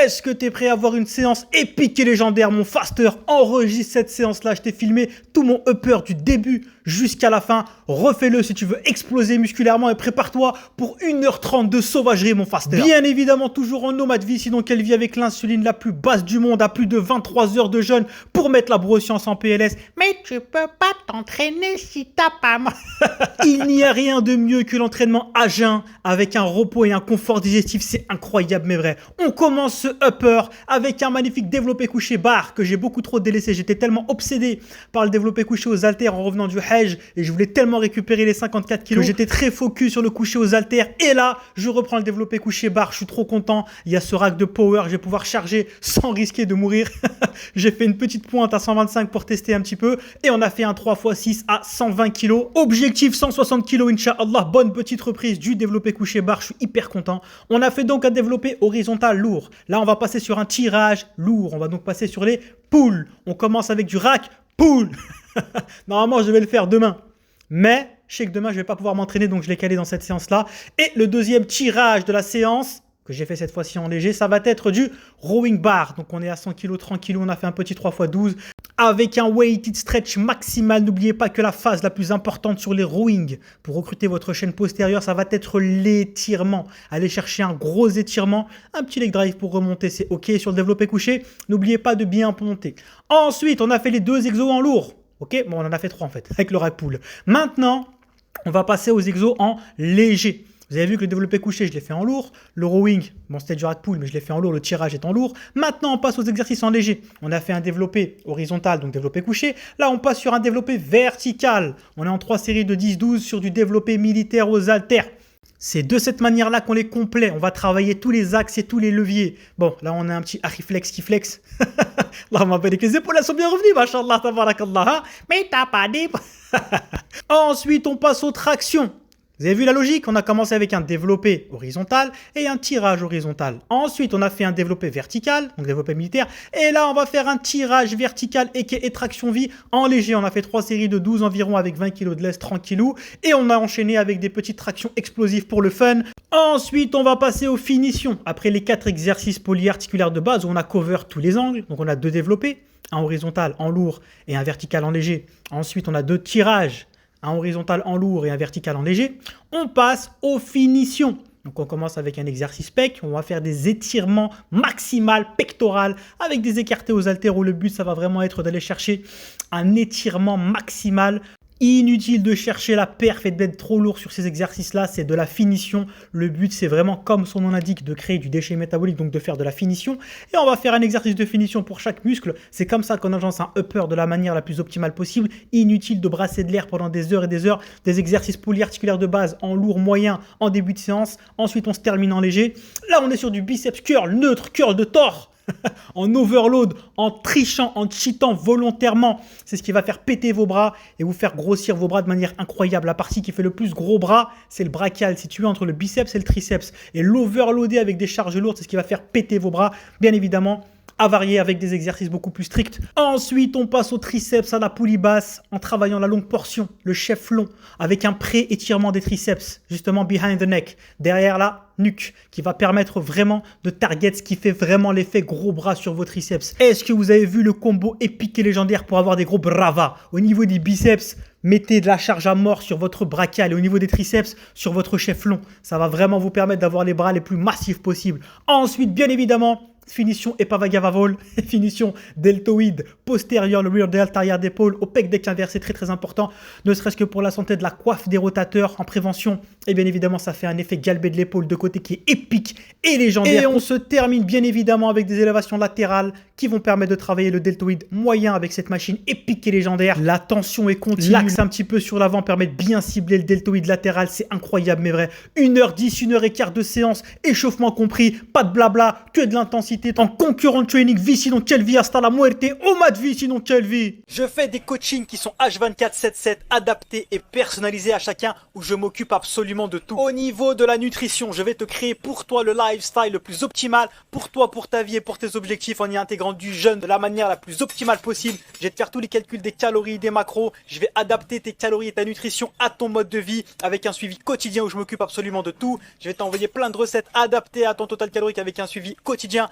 Est-ce que tu es prêt à avoir une séance épique et légendaire? Mon faster, enregistre cette séance-là. Je t'ai filmé tout mon upper du début jusqu'à la fin. Refais-le si tu veux exploser musculairement et prépare-toi pour 1h30 de sauvagerie, mon faster. Bien évidemment, toujours en nomade vie, sinon quelle vie avec l'insuline la plus basse du monde à plus de 23 heures de jeûne pour mettre la broscience en PLS. Mais tu peux pas t'entraîner si t'as pas mal. Il n'y a rien de mieux que l'entraînement à jeun avec un repos et un confort digestif. C'est incroyable mais vrai. On commence ce upper avec un magnifique développé couché barre que j'ai beaucoup trop délaissé. J'étais tellement obsédé par le développé couché aux haltères en revenant du Hajj et je voulais tellement récupérer les 54 kilos que j'étais très focus sur le couché aux haltères. Et là, je reprends le développé couché barre. Je suis trop content. Il y a ce rack de power. Je vais pouvoir charger sans risquer de mourir. J'ai fait une petite pointe à 125 pour tester un petit peu et on a fait un 3x6 à 120 kilos. Objectif 160 kilos, Inch'Allah. Bonne petite reprise du développé couché barre. Je suis hyper content. On a fait donc un développé horizontal lourd. Là, on va passer sur un tirage lourd. On va donc passer sur les pulls. On commence avec du rack pull. Normalement, je devais le faire demain. Mais je sais que demain, je ne vais pas pouvoir m'entraîner, donc je l'ai calé dans cette séance-là. Et le deuxième tirage de la séance, que j'ai fait cette fois-ci en léger, ça va être du rowing bar. Donc on est à 100 kg, tranquillou, on a fait un petit 3x12 avec un weighted stretch maximal. N'oubliez pas que la phase la plus importante sur les rowing pour recruter votre chaîne postérieure, ça va être l'étirement. Allez chercher un gros étirement, un petit leg drive pour remonter, c'est ok. Sur le développé couché, n'oubliez pas de bien monter. Ensuite, on a fait les deux exos en lourd. Ok, bon, on en a fait 3 en fait, avec le rack pull. Maintenant, on va passer aux exos en léger. Vous avez vu que le développé couché, je l'ai fait en lourd. Le rowing, bon, c'était du rack pull, mais je l'ai fait en lourd. Le tirage est en lourd. Maintenant, on passe aux exercices en léger. On a fait un développé horizontal, donc développé couché. Là, on passe sur un développé vertical. On est en 3 séries de 10-12 sur du développé militaire aux haltères. C'est de cette manière-là qu'on les complète. On va travailler tous les axes et tous les leviers. Bon, là, on a un petit Ariflex qui flex. Là, on m'appelle que les épaules, elles sont bien revenues, machallah, tabarakallah. Mais t'as pas dit. Ensuite, on passe aux tractions. Vous avez vu la logique? On a commencé avec un développé horizontal et un tirage horizontal. Ensuite, on a fait un développé vertical, donc développé militaire. Et là, on va faire un tirage vertical et traction vie en léger. On a fait 3 séries de 12 environ avec 20 kg de laisse tranquillou. Et on a enchaîné avec des petites tractions explosives pour le fun. Ensuite, on va passer aux finitions. Après les 4 exercices polyarticulaires de base où on a cover tous les angles. Donc, on a 2 développés, un horizontal en lourd et un vertical en léger. Ensuite, on a 2 tirages. Un horizontal en lourd et un vertical en léger. On passe aux finitions. Donc on commence avec un exercice pec. On va faire des étirements maximal pectoral avec des écartés aux haltères où le but ça va vraiment être d'aller chercher un étirement maximal. Inutile de chercher la perf et d'être trop lourd sur ces exercices-là, c'est de la finition. Le but, c'est vraiment, comme son nom l'indique, de créer du déchet métabolique, donc de faire de la finition. Et on va faire un exercice de finition pour chaque muscle. C'est comme ça qu'on agence un upper de la manière la plus optimale possible. Inutile de brasser de l'air pendant des heures et des heures. Des exercices polyarticulaires de base en lourd moyen en début de séance. Ensuite, on se termine en léger. Là, on est sur du biceps curl neutre, curl de tore. En overload, en trichant, en cheatant volontairement. C'est ce qui va faire péter vos bras et vous faire grossir vos bras de manière incroyable. La partie qui fait le plus gros bras, c'est le brachial, situé entre le biceps et le triceps. Et l'overloader avec des charges lourdes, c'est ce qui va faire péter vos bras, bien évidemment. À varier avec des exercices beaucoup plus stricts. Ensuite, on passe au triceps à la poulie basse en travaillant la longue portion, le chef long, avec un pré-étirement des triceps, justement behind the neck, derrière la nuque, qui va permettre vraiment de target ce qui fait vraiment l'effet gros bras sur vos triceps. Est-ce que vous avez vu le combo épique et légendaire pour avoir des gros bravas? Au niveau des biceps, mettez de la charge à mort sur votre brachial et au niveau des triceps, sur votre chef long. Ça va vraiment vous permettre d'avoir les bras les plus massifs possibles. Ensuite, bien évidemment, finition epavagavavol, finition deltoïde postérieur, le rear delt, arrière d'épaule, au pec deck inversé, très très important, ne serait-ce que pour la santé de la coiffe des rotateurs en prévention. Et bien évidemment, ça fait un effet galbé de l'épaule de côté qui est épique et légendaire. Et on se termine bien évidemment avec des élévations latérales qui vont permettre de travailler le deltoïde moyen avec cette machine épique et légendaire. La tension est continue. L'axe un petit peu sur l'avant permet de bien cibler le deltoïde latéral. C'est incroyable mais vrai. 1h10, 1h15 de séance, échauffement compris, pas de blabla, que de l'intensité. En concurrent training, vie sinon quelle vie, hasta la muerte, au mat vie sinon quelle vie. Je fais des coachings qui sont H24/7/7, adaptés et personnalisés à chacun, où je m'occupe absolument de tout. Au niveau de la nutrition, je vais te créer pour toi le lifestyle le plus optimal, pour toi, pour ta vie et pour tes objectifs, en y intégrant du jeûne de la manière la plus optimale possible. Je vais te faire tous les calculs des calories, des macros, je vais adapter tes calories et ta nutrition à ton mode de vie, avec un suivi quotidien où je m'occupe absolument de tout. Je vais t'envoyer plein de recettes adaptées à ton total calorique avec un suivi quotidien.